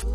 All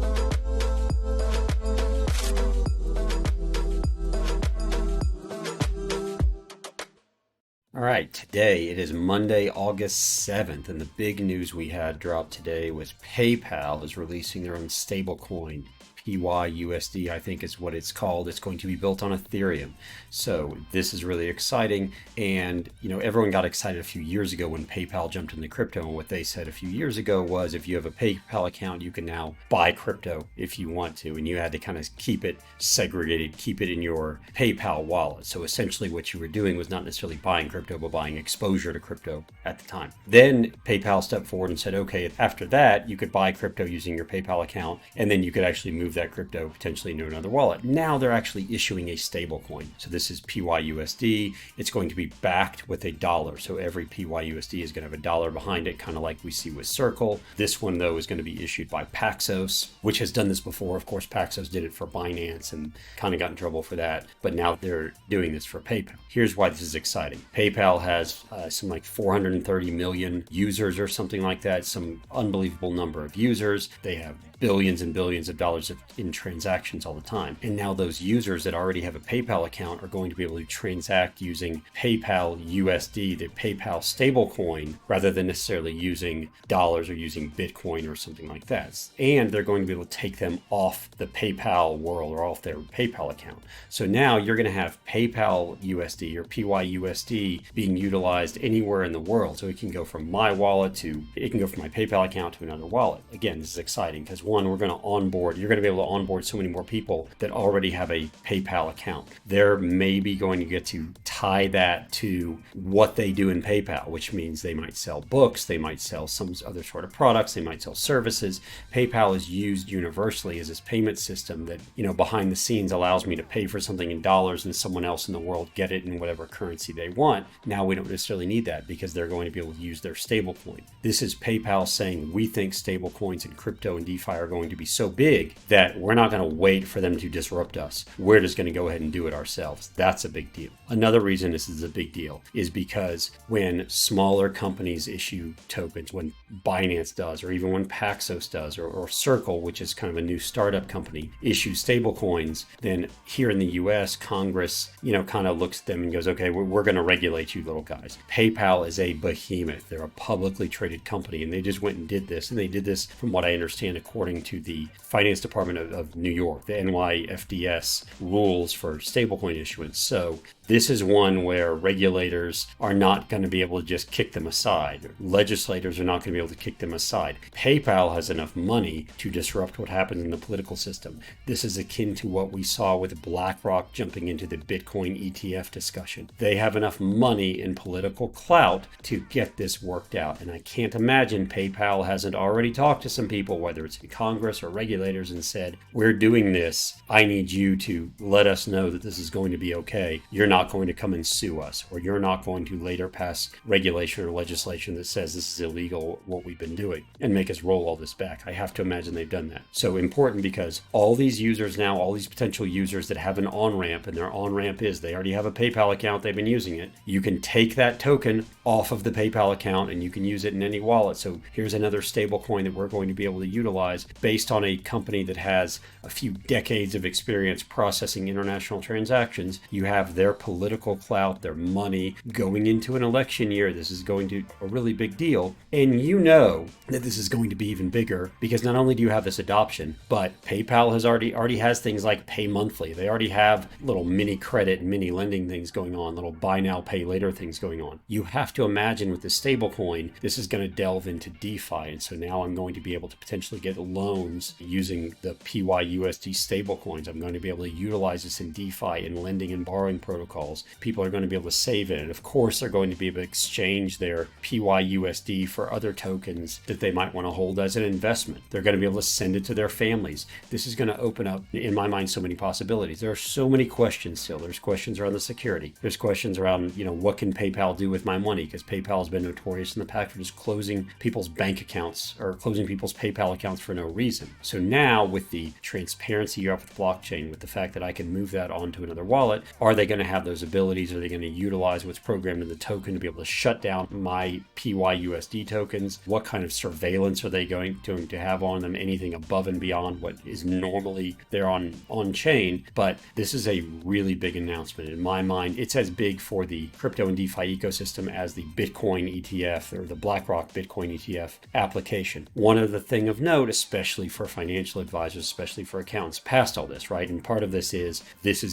right, today it is Monday, August 7th, and the big news we had drop today was PayPal is releasing their own stablecoin. PYUSD, I think is what it's called. It's going to be built on Ethereum. So this is really exciting. And, everyone got excited a few years ago when PayPal jumped into crypto. And what they said a few years ago was if you have a PayPal account, you can now buy crypto if you want to. And you had to kind of keep it segregated, keep it in your PayPal wallet. So essentially what you were doing was not necessarily buying crypto, but buying exposure to crypto at the time. Then PayPal stepped forward and said, okay, after that, you could buy crypto using your PayPal account, and then you could actually move that crypto potentially into another wallet. Now they're actually issuing a stable coin. So this is PYUSD. It's going to be backed with a dollar. So every PYUSD is going to have a dollar behind it, kind of like we see with Circle. This one, though, is going to be issued by Paxos, which has done this before. Of course, Paxos did it for Binance and kind of got in trouble for that. But now they're doing this for PayPal. Here's why this is exciting. PayPal has some like 430 million users or something like that, some unbelievable number of users. They have billions and billions of dollars in transactions all the time. And now those users that already have a PayPal account are going to be able to transact using PayPal USD, the PayPal stablecoin, rather than necessarily using dollars or using Bitcoin or something like that. And they're going to be able to take them off the PayPal world or off their PayPal account. So now you're going to have PayPal USD or PYUSD being utilized anywhere in the world. So it can go from my wallet it can go from my PayPal account to another wallet. Again, this is exciting because one, you're going to be able to onboard so many more people that already have a PayPal account. They're maybe going to get to tie that to what they do in PayPal, which means they might sell books, they might sell some other sort of products, they might sell services. PayPal is used universally as this payment system that, behind the scenes allows me to pay for something in dollars and someone else in the world get it in whatever currency they want. Now we don't necessarily need that because they're going to be able to use their stablecoin. This is PayPal saying we think stablecoins and crypto and DeFi are going to be so big that we're not going to wait for them to disrupt us. We're just going to go ahead and do it ourselves. That's a big deal. Another reason this is a big deal is because when smaller companies issue tokens, when Binance does, or even when Paxos does, or Circle, which is kind of a new startup company, issues stable coins, then here in the US, Congress, kind of looks at them and goes, okay, we're going to regulate you little guys. PayPal is a behemoth. They're a publicly traded company, and they just went and did this. And they did this, from what I understand, according to the Finance Department of New York, the NYFDS rules for stablecoin issuance. So this is one where regulators are not going to be able to just kick them aside. Legislators are not going to be able to kick them aside. PayPal has enough money to disrupt what happens in the political system. This is akin to what we saw with BlackRock jumping into the Bitcoin ETF discussion. They have enough money and political clout to get this worked out. And I can't imagine PayPal hasn't already talked to some people, whether it's in Congress or regulators, and said, we're doing this. I need you to let us know that this is going to be okay. You're not going to come and sue us, or you're not going to later pass regulation or legislation that says this is illegal, what we've been doing, and make us roll all this back. I have to imagine they've done that. So important because all these users now, all these potential users that have an on-ramp, and their on-ramp is they already have a PayPal account, they've been using it. You can take that token off of the PayPal account and you can use it in any wallet. So here's another stable coin that we're going to be able to utilize based on a company that has a few decades of experience processing international transactions. You have their political clout, their money going into an election year. This is going to be a really big deal. And you know that this is going to be even bigger because not only do you have this adoption, but PayPal has already has things like pay monthly. They already have little mini credit and mini lending things going on, little buy now, pay later things going on. You have to imagine with the stable coin, this is going to delve into DeFi. And so now I'm going to be able to potentially get loans using the PYUSD stablecoins. I'm going to be able to utilize this in DeFi and lending and borrowing protocols. People are going to be able to save it. And of course, they're going to be able to exchange their PYUSD for other tokens that they might want to hold as an investment. They're going to be able to send it to their families. This is going to open up, in my mind, so many possibilities. There are so many questions still. There's questions around the security. There's questions around, what can PayPal do with my money? Because PayPal has been notorious in the past for just closing people's bank accounts or closing people's PayPal accounts for no reason. So now with the transparency you have with blockchain, with the fact that I can move that onto another wallet, are they going to have those abilities? Are they going to utilize what's programmed in the token to be able to shut down my PYUSD tokens? What kind of surveillance are they going to have on them? Anything above and beyond what is normally there on chain? But this is a really big announcement. In my mind, it's as big for the crypto and DeFi ecosystem as the Bitcoin ETF or the BlackRock Bitcoin ETF application. One other thing of note, especially for financial advisors, especially for accountants, past all this, right? And part of this is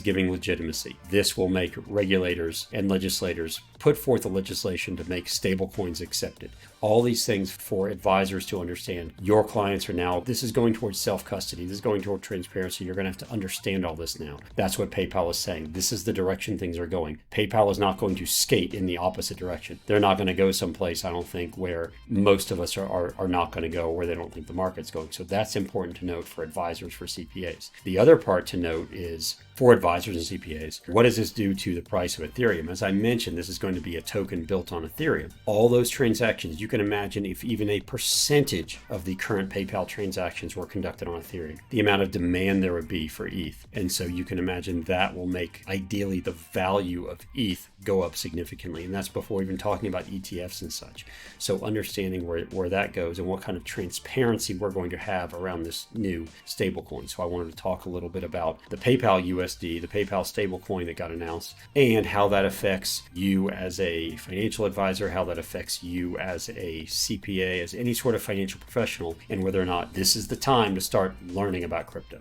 giving legitimacy. This will make regulators and legislators put forth a legislation to make stablecoins accepted. All these things for advisors to understand. Your clients are now, this is going towards self-custody. This is going toward transparency. You're going to have to understand all this now. That's what PayPal is saying. This is the direction things are going. PayPal is not going to skate in the opposite direction. They're not going to go someplace, I don't think, where most of us are not going to go, where they don't think the market's going. So that's important to note for advisors, for CPAs. The other part to note is for advisors and CPAs, what does this do to the price of Ethereum? As I mentioned, this is going to be a token built on Ethereum. All those transactions, you can imagine if even a percentage of the current PayPal transactions were conducted on Ethereum, the amount of demand there would be for ETH. And so you can imagine that will make, ideally, the value of ETH go up significantly. And that's before even talking about ETFs and such. So understanding where that goes and what kind of transparency we're going to have around this new stablecoin. So I wanted to talk a little bit about the PayPal USD, the PayPal stablecoin that got announced, and how that affects you as a financial advisor, how that affects you as a CPA, as any sort of financial professional, and whether or not this is the time to start learning about crypto.